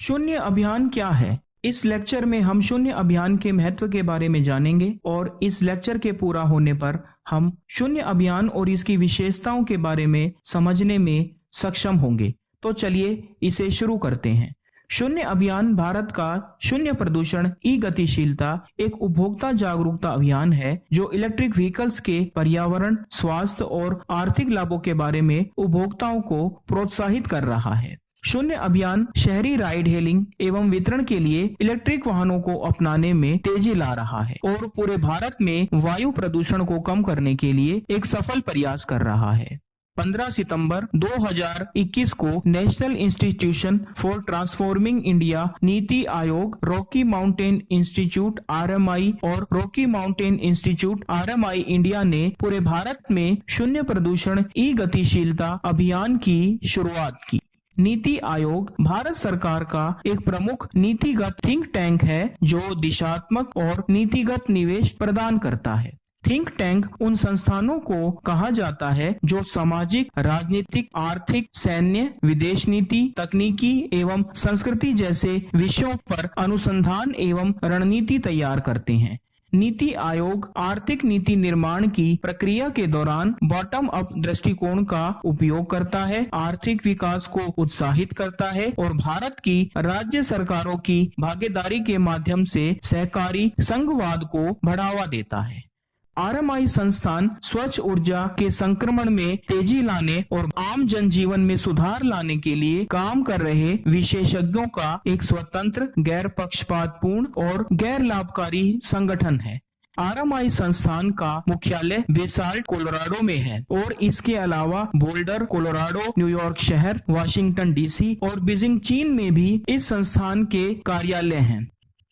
शून्य अभियान क्या है? इस लेक्चर में हम शून्य अभियान के महत्व के बारे में जानेंगे और इस लेक्चर के पूरा होने पर हम शून्य अभियान और इसकी विशेषताओं के बारे में समझने में सक्षम होंगे। तो चलिए इसे शुरू करते हैं। शून्य अभियान भारत का शून्य प्रदूषण ई गतिशीलता एक उपभोक्ता जागरूकता अभियान है जो इलेक्ट्रिक व्हीकल्स के पर्यावरण, स्वास्थ्य और आर्थिक लाभों के बारे में उपभोक्ताओं को प्रोत्साहित कर रहा है। शून्य अभियान शहरी राइड हेलिंग एवं वितरण के लिए इलेक्ट्रिक वाहनों को अपनाने में तेजी ला रहा है और पूरे भारत में वायु प्रदूषण को कम करने के लिए एक सफल प्रयास कर रहा है। 15 सितंबर 2021 को national institution for transforming India, NITI Aayog, Rocky mountain institute RMI और Rocky mountain institute RMI India ने पूरे भारत में शून्य प्रदूषण ई गतिशीलता अभियान की शुरुआत की। नीति आयोग भारत सरकार का एक प्रमुख नीतिगत थिंक टैंक है जो दिशात्मक और नीतिगत निवेश प्रदान करता है। थिंक टैंक उन संस्थानों को कहा जाता है जो सामाजिक, राजनीतिक, आर्थिक, सैन्य, विदेश नीति, तकनीकी एवं संस्कृति जैसे विषयों पर अनुसंधान एवं रणनीति तैयार करते हैं। नीति आयोग आर्थिक नीति निर्माण की प्रक्रिया के दौरान बॉटम अप दृष्टिकोण का उपयोग करता है, आर्थिक विकास को उत्साहित करता है और भारत की राज्य सरकारों की भागीदारी के माध्यम से सहकारी संघवाद को बढ़ावा देता है। RMI संस्थान स्वच्छ ऊर्जा के संक्रमण में तेजी लाने और आम जनजीवन में सुधार लाने के लिए काम कर रहे विशेषज्ञों का एक स्वतंत्र, गैर पक्षपातपूर्ण और गैर लाभकारी संगठन है। RMI संस्थान का मुख्यालय बेसाल्ट, कोलोराडो में है और इसके अलावा बोल्डर, कोलोराडो, न्यूयॉर्क शहर, वाशिंगटन DC और बीजिंग, चीन में भी इस संस्थान के कार्यालय हैं।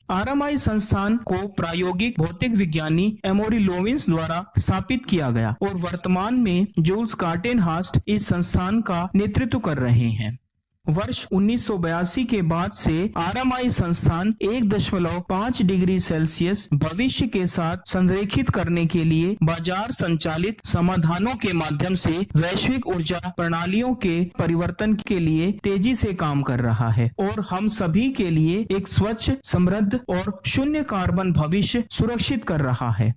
RMI संस्थान को प्रायोगिक भौतिक विज्ञानी एमोरी लोविंस द्वारा स्थापित किया गया और वर्तमान में जूल्स कार्टेनहास्ट इस संस्थान का नेतृत्व कर रहे हैं। वर्ष 1982 के बाद से RMI संस्थान 1.5 डिग्री सेल्सियस भविष्य के साथ संरेखित करने के लिए बाजार संचालित समाधानों के माध्यम से वैश्विक ऊर्जा प्रणालियों के परिवर्तन के लिए तेजी से काम कर रहा है और हम सभी के लिए एक स्वच्छ, समृद्ध और शून्य कार्बन भविष्य सुरक्षित कर रहा है।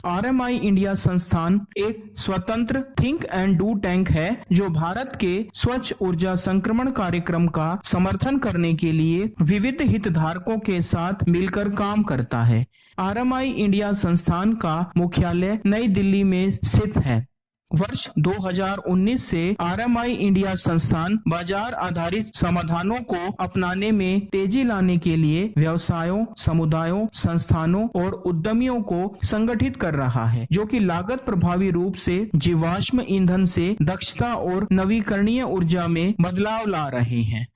RMI इंडिया संस्थान एक स्वतंत्र थिंक एंड डू टैंक है जो भारत के स्वच्छ ऊर्जा संक्रमण कार्यक्रम का समर्थन करने के लिए विविध हितधारकों के साथ मिलकर काम करता है। RMI इंडिया संस्थान का मुख्यालय नई दिल्ली में स्थित है। वर्ष 2019 से RMI इंडिया संस्थान बाजार आधारित समाधानों को अपनाने में तेजी लाने के लिए व्यवसायों, समुदायों, संस्थानों और उद्यमियों को संगठित कर रहा है जो कि लागत प्रभावी रूप से जीवाश्म ईंधन से दक्षता और नवीकरणीय ऊर्जा में बदलाव ला रहे हैं।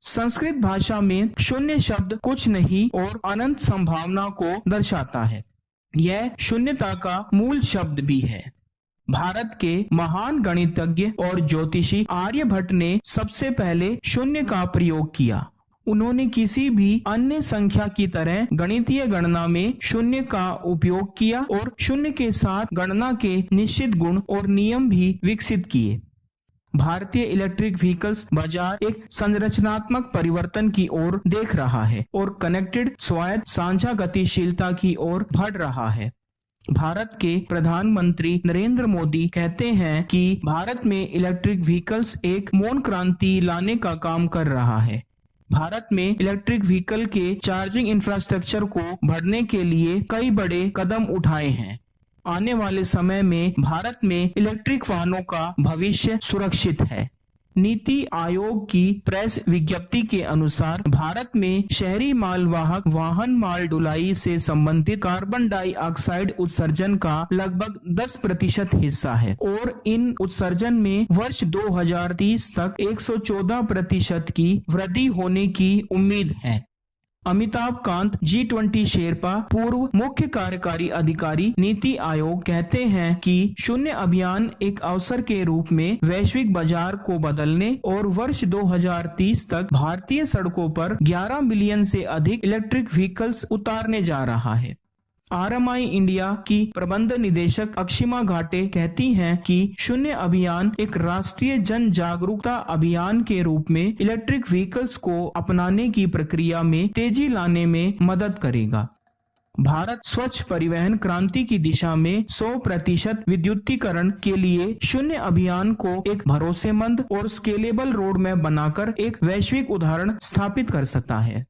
संस्कृत भाषा में शून्य शब्द कुछ नहीं और अनंत संभावना को दर्शाता है। यह शून्यता का मूल शब्द भी है। भारत के महान गणितज्ञ और ज्योतिषी आर्यभट्ट ने सबसे पहले शून्य का प्रयोग किया। उन्होंने किसी भी अन्य संख्या की तरह गणितीय गणना में शून्य का उपयोग किया और शून्य के साथ गणना के निश्चित गुण और नियम भी विकसित किए। भारतीय इलेक्ट्रिक व्हीकल्स बाजार एक संरचनात्मक परिवर्तन की ओर देख रहा है और कनेक्टेड, स्वायत्त, साझा गतिशीलता की ओर बढ़ रहा है। भारत के प्रधानमंत्री नरेंद्र मोदी कहते हैं कि भारत में इलेक्ट्रिक व्हीकल्स एक मौन क्रांति लाने का काम कर रहा है। भारत में इलेक्ट्रिक व्हीकल के चार्जिंग इंफ्रास्ट्रक्चर को बढ़ाने के लिए कई बड़े कदम उठाए हैं। आने वाले समय में भारत में इलेक्ट्रिक वाहनों का भविष्य सुरक्षित है। नीति आयोग की प्रेस विज्ञप्ति के अनुसार भारत में शहरी मालवाहक वाहन माल ढुलाई से संबंधित कार्बन डाइऑक्साइड उत्सर्जन का लगभग 10% हिस्सा है और इन उत्सर्जन में वर्ष 2030 तक 114% की वृद्धि होने की उम्मीद है। अमिताभ कांत G20 शेरपा, पूर्व मुख्य कार्यकारी अधिकारी, नीति आयोग, कहते हैं कि शून्य अभियान एक अवसर के रूप में वैश्विक बाजार को बदलने और वर्ष 2030 तक भारतीय सड़कों पर 11 मिलियन से अधिक इलेक्ट्रिक व्हीकल्स उतारने जा रहा है। RMI इंडिया की प्रबंध निदेशक अक्षिमा घाटे कहती हैं कि शून्य अभियान एक राष्ट्रीय जन जागरूकता अभियान के रूप में इलेक्ट्रिक व्हीकल्स को अपनाने की प्रक्रिया में तेजी लाने में मदद करेगा। भारत स्वच्छ परिवहन क्रांति की दिशा में 100% विद्युतीकरण के लिए शून्य अभियान को एक भरोसेमंद और स्केलेबल रोड मैप बनाकर एक वैश्विक उदाहरण स्थापित कर सकता है।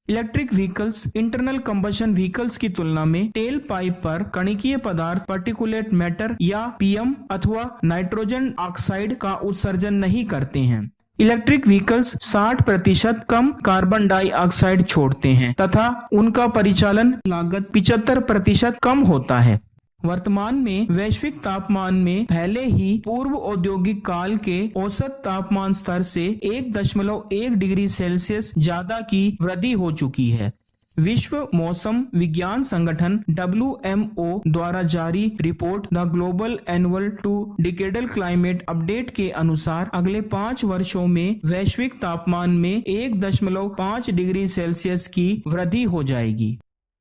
Electric vehicles internal combustion vehicles की तुलना में टेल पाइप पर कणिकीय पदार्थ पार्टिकुलेट मैटर या PM अथवा नाइट्रोजन ऑक्साइड का उत्सर्जन नहीं करते हैं। इलेक्ट्रिक व्हीकल्स 60% कम कार्बन डाइऑक्साइड छोड़ते हैं तथा उनका परिचालन लागत 75% कम होता है। वर्तमान में वैश्विक तापमान में पहले ही पूर्व औद्योगिक काल के औसत तापमान स्तर से 1.1 डिग्री सेल्सियस ज्यादा की वृद्धि हो चुकी है। विश्व मौसम विज्ञान संगठन WMO द्वारा जारी report the global annual to decadal climate update के अनुसार अगले 5 वर्षों में वैश्विक तापमान में 1.5 डिग्री सेल्सियस की वृद्धि हो जाएगी,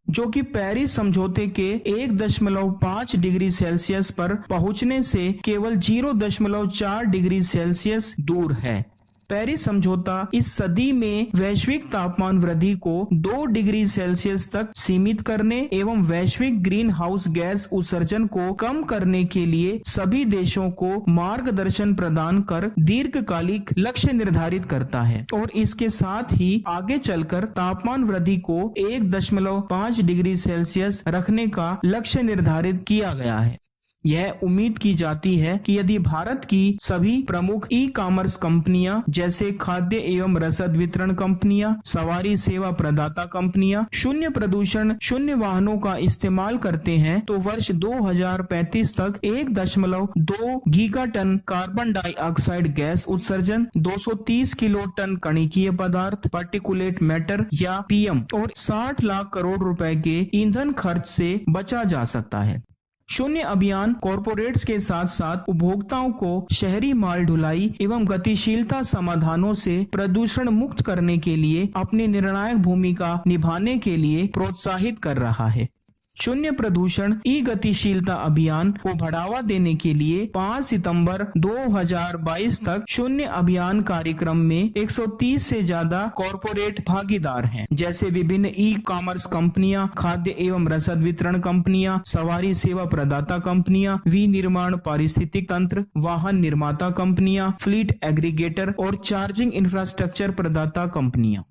जो कि पेरिस समझौते के 1.5 डिग्री सेल्सियस पर पहुंचने से केवल 0.4 डिग्री सेल्सियस दूर है। पेरिस समझौता इस सदी में वैश्विक तापमान वृद्धि को 2 डिग्री सेल्सियस तक सीमित करने एवं वैश्विक ग्रीन हाउस गैस उत्सर्जन को कम करने के लिए सभी देशों को मार्गदर्शन प्रदान कर दीर्घकालिक लक्ष्य निर्धारित करता है और इसके साथ ही आगे चलकर तापमान वृद्धि को 1.5 डिग्री सेल्सियस रखने का लक्ष्य निर्धारित किया गया है। यह उम्मीद की जाती है कि यदि भारत की सभी प्रमुख ई-कॉमर्स कंपनियां जैसे खाद्य एवं रसद वितरण कंपनियां, सवारी सेवा प्रदाता कंपनियां शून्य प्रदूषण शून्य वाहनों का इस्तेमाल करते हैं तो वर्ष 2035 तक 1.2 गीगाटन कार्बन डाइऑक्साइड गैस उत्सर्जन, 230 किलो टन कणिकीय पदार्थ पार्टिकुलेट मैटर या PM और 60 लाख करोड़ रुपए के ईंधन खर्च से बचा जा सकता है। शून्य अभियान कॉरपोरेट्स के साथ साथ उपभोक्ताओं को शहरी माल ढुलाई एवं गतिशीलता समाधानों से प्रदूषण मुक्त करने के लिए अपनी निर्णायक भूमिका निभाने के लिए प्रोत्साहित कर रहा है। शून्य प्रदूषण ई गतिशीलता अभियान को बढ़ावा देने के लिए 5 सितंबर 2022 तक शून्य अभियान कार्यक्रम में 130 से ज्यादा कॉरपोरेट भागीदार हैं, जैसे विभिन्न ई-कॉमर्स कंपनियां, खाद्य एवं रसद वितरण कंपनियां, सवारी सेवा प्रदाता कंपनियां, विनिर्माण पारिस्थितिक तंत्र, वाहन निर्माता कंपनियां, फ्लीट एग्रीगेटर और चार्जिंग इंफ्रास्ट्रक्चर प्रदाता कंपनियां।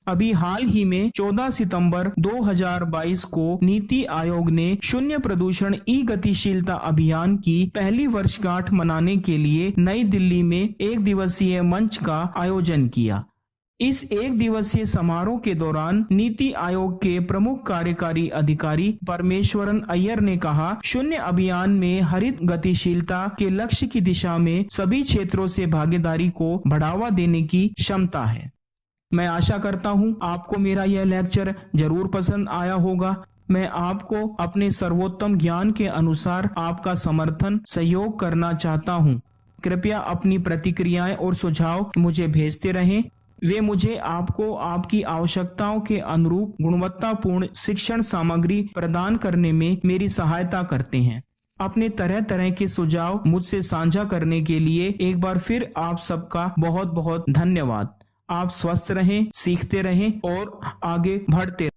अभी हाल ही में 14 सितंबर 2022 को नीति आयोग ने शून्य प्रदूषण ई गतिशीलता अभियान की पहली वर्षगांठ मनाने के लिए नई दिल्ली में एक दिवसीय मंच का आयोजन किया। इस एक दिवसीय समारोह के दौरान नीति आयोग के प्रमुख कार्यकारी अधिकारी परमेश्वरन अय्यर ने कहा, शून्य अभियान में हरित गतिशीलता के लक्ष्य की दिशा में सभी क्षेत्रों से भागीदारी को बढ़ावा देने की क्षमता है। मैं आशा करता हूं आपको मेरा यह लेक्चर जरूर पसंद आया होगा। मैं आपको अपने सर्वोत्तम ज्ञान के अनुसार आपका समर्थन सहयोग करना चाहता हूं। कृपया अपनी प्रतिक्रियाएं और सुझाव मुझे भेजते रहें। वे मुझे आपको आपकी आवश्यकताओं के अनुरूप गुणवत्तापूर्ण शिक्षण सामग्री प्रदान करने में मेरी सहायता करते हैं। अपने तरह तरह के सुझाव मुझसे साझा करने के लिए एक बार फिर आप सबका बहुत बहुत धन्यवाद। आप स्वस्थ रहें, सीखते रहें और आगे बढ़ते रहें।